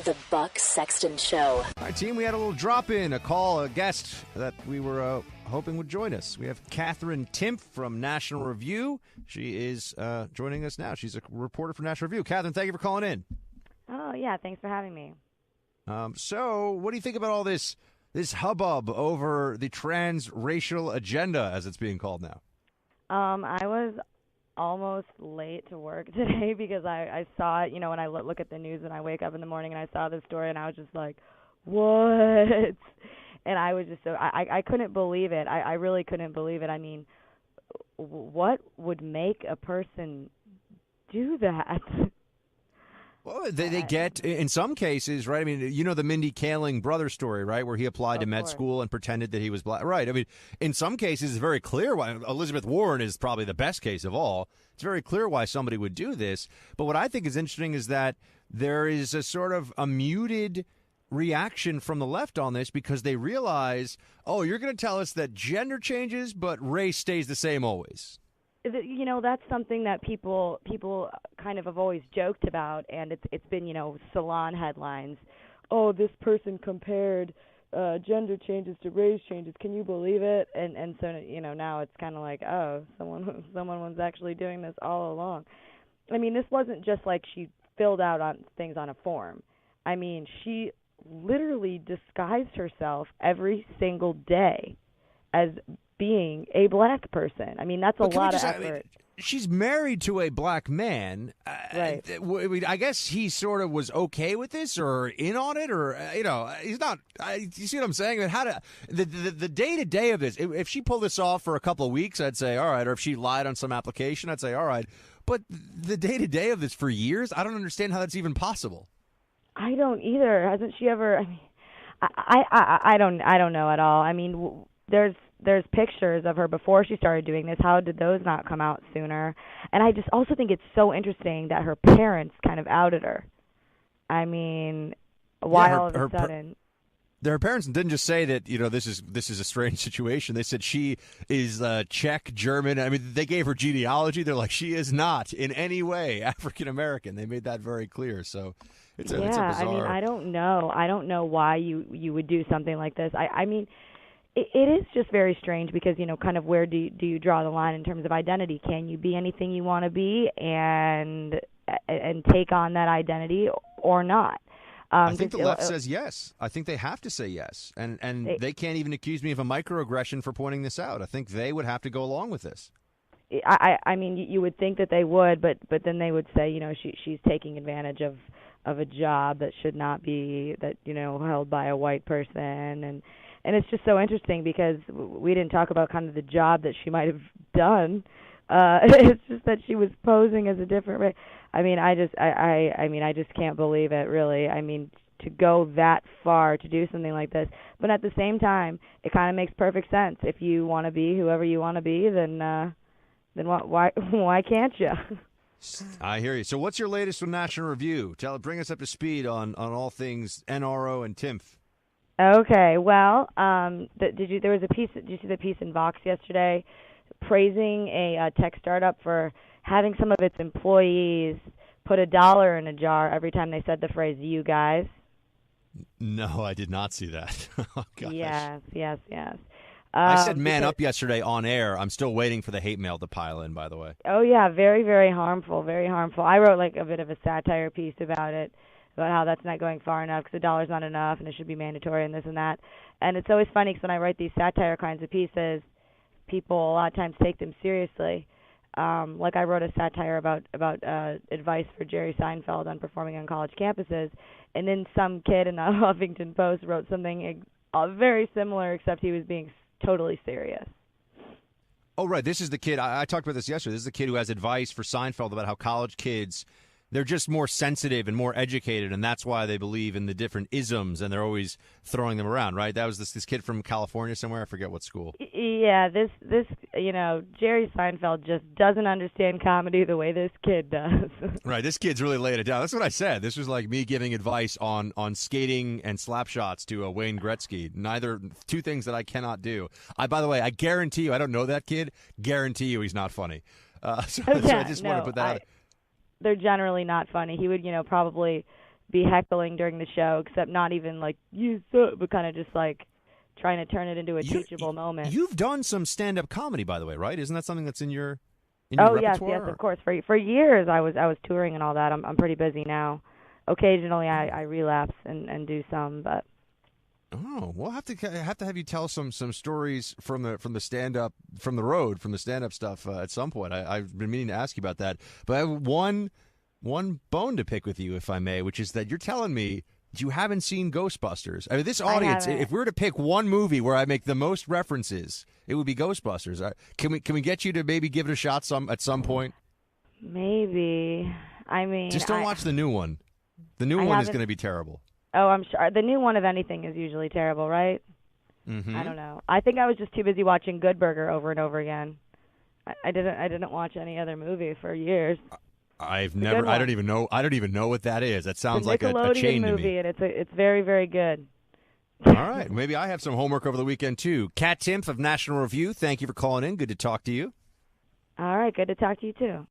The Buck Sexton Show. All right, team, we had a little drop-in, a guest that we were hoping would join us. We have Katherine Timpf from National Review. She is joining us now. She's a reporter for National Review. Katherine, thank you for calling in. Oh, yeah, thanks for having me. So what do you think about all this hubbub over the transracial agenda, as it's being called now? I was almost late to work today because I saw it, when I look at the news and I wake up in the morning and I saw this story and I was just like, what? And I was just I couldn't believe it. I really couldn't believe it. I mean, what would make a person do that? Well, they get, in some cases, right? I mean, the Mindy Kaling brother story, right, where he applied to med school and pretended that he was black. Right. I mean, in some cases, it's very clear why. Elizabeth Warren is probably the best case of all. It's very clear why somebody would do this. But what I think is interesting is that there is a sort of a muted reaction from the left on this because they realize, oh, you're going to tell us that gender changes, but race stays the same always. That's something that people kind of have always joked about, and it's been, salon headlines. Oh, this person compared gender changes to race changes. Can you believe it? And so, now it's kind of like, oh, someone was actually doing this all along. I mean, this wasn't just like she filled out on things on a form. I mean, she literally disguised herself every single day as being a black person. I mean, that's a lot of effort. She's married to a black man. Right. I guess he sort of was okay with this or in on it, or, he's not. You see what I'm saying? I mean, the day-to-day of this, if she pulled this off for a couple of weeks, I'd say, all right. Or if she lied on some application, I'd say, all right. But the day-to-day of this for years, I don't understand how that's even possible. I don't either. Hasn't she ever? I mean, I don't know at all. I mean, there's pictures of her before she started doing this. How did those not come out sooner? And I just also think it's so interesting that her parents kind of outed her. I mean, why all of a sudden? Her parents didn't just say that, this is a strange situation. They said she is Czech, German. I mean, they gave her genealogy. They're like, she is not in any way African American. They made that very clear. So it's a bizarre. I mean, I don't know why you would do something like this. I mean, it is just very strange because, kind of where do you draw the line in terms of identity? Can you be anything you want to be and take on that identity or not? I think the left says yes. I think they have to say yes. And they can't even accuse me of a microaggression for pointing this out. I think they would have to go along with this. I mean, you would think that they would, but then they would say, she's taking advantage of a job that should not be held by a white person. And it's just so interesting because we didn't talk about kind of the job that she might have done. It's just that she was posing as a different race. I mean, I just can't believe it, really. I mean, to go that far to do something like this. But at the same time, it kind of makes perfect sense. If you want to be whoever you want to be, then why can't you? I hear you. So what's your latest with National Review? Bring us up to speed on all things NRO and Timpf. Okay, well, did you see the piece in Vox yesterday praising a tech startup for having some of its employees put $1 in a jar every time they said the phrase "you guys"? No, I did not see that. Oh, gosh. Yes. I said "man up" yesterday on air. I'm still waiting for the hate mail to pile in, by the way. Oh, yeah, very, very harmful, very harmful. I wrote like a bit of a satire piece about it, about how that's not going far enough because $1's not enough and it should be mandatory and this and that. And it's always funny because when I write these satire kinds of pieces, people a lot of times take them seriously. Like I wrote a satire about advice for Jerry Seinfeld on performing on college campuses, and then some kid in the Huffington Post wrote something very similar, except he was being totally serious. Oh, right. This is the kid. I talked about this yesterday. This is the kid who has advice for Seinfeld about how college kids, they're just more sensitive and more educated, and that's why they believe in the different isms, and they're always throwing them around, right? That was this kid from California somewhere. I forget what school. Yeah, this Jerry Seinfeld just doesn't understand comedy the way this kid does. Right, this kid's really laid it down. That's what I said. This was like me giving advice on skating and slap shots to Wayne Gretzky. Neither, two things that I cannot do. By the way, I guarantee you, I don't know that kid, guarantee you he's not funny. So I just want to put that out. They're generally not funny. He would, probably be heckling during the show, except not even like you suck, but kind of just like trying to turn it into a teachable moment. You've done some stand-up comedy, by the way, right? Isn't that something that's in your repertoire? Yes, of course. For years, I was touring and all that. I'm pretty busy now. Occasionally, I relapse and do some, but. Oh, we'll have to have you tell some stories from the stand-up, from the road, from the stand-up stuff at some point. I've been meaning to ask you about that, but I have one bone to pick with you, if I may, which is that you're telling me you haven't seen Ghostbusters. I mean, this audience, if we were to pick one movie where I make the most references, it would be Ghostbusters. Can we get you to maybe give it a shot at some point? Maybe. I mean, just don't watch the new one. The new one is going to be terrible. Oh, I'm sure. The new one of anything is usually terrible, right? Mm-hmm. I don't know. I think I was just too busy watching Good Burger over and over again. I didn't watch any other movie for years. I don't even know what that is. That sounds like a chain movie, to me. And it's very, very good. All right. Maybe I have some homework over the weekend, too. Kat Timpf of National Review, thank you for calling in. Good to talk to you. All right. Good to talk to you, too.